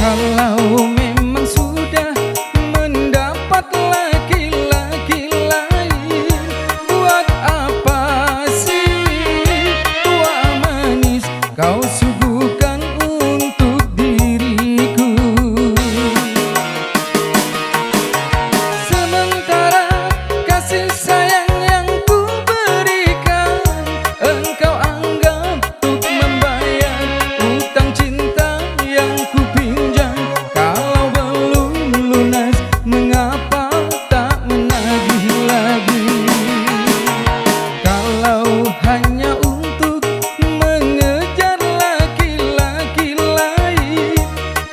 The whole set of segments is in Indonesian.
Kalau memang sudah mendapat laki-laki lain, buat apa sih tua manis kau suguhkan untuk diriku? Sementara kasih sayang yang ku berikan, engkau anggap untuk membayar utang cinta yang ku pinjam. Kalau belum lunas, mengapa tak menagih lagi? Kalau hanya untuk mengejar laki-laki lain,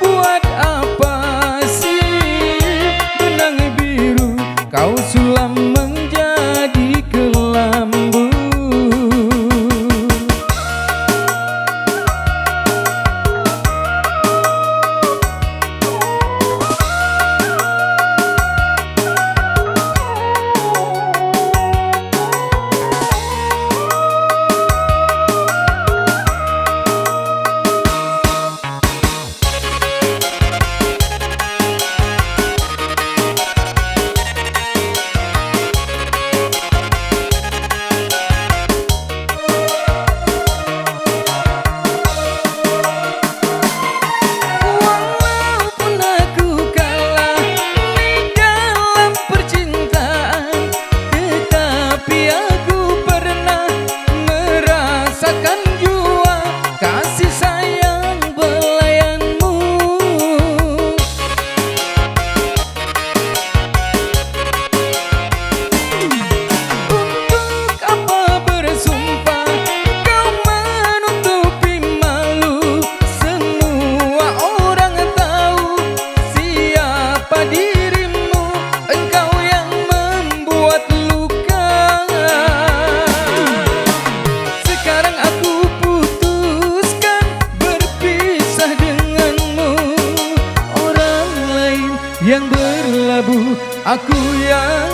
buat apa sih benang biru kau sulam menjadi kelambu? Yang berlabuh, aku yang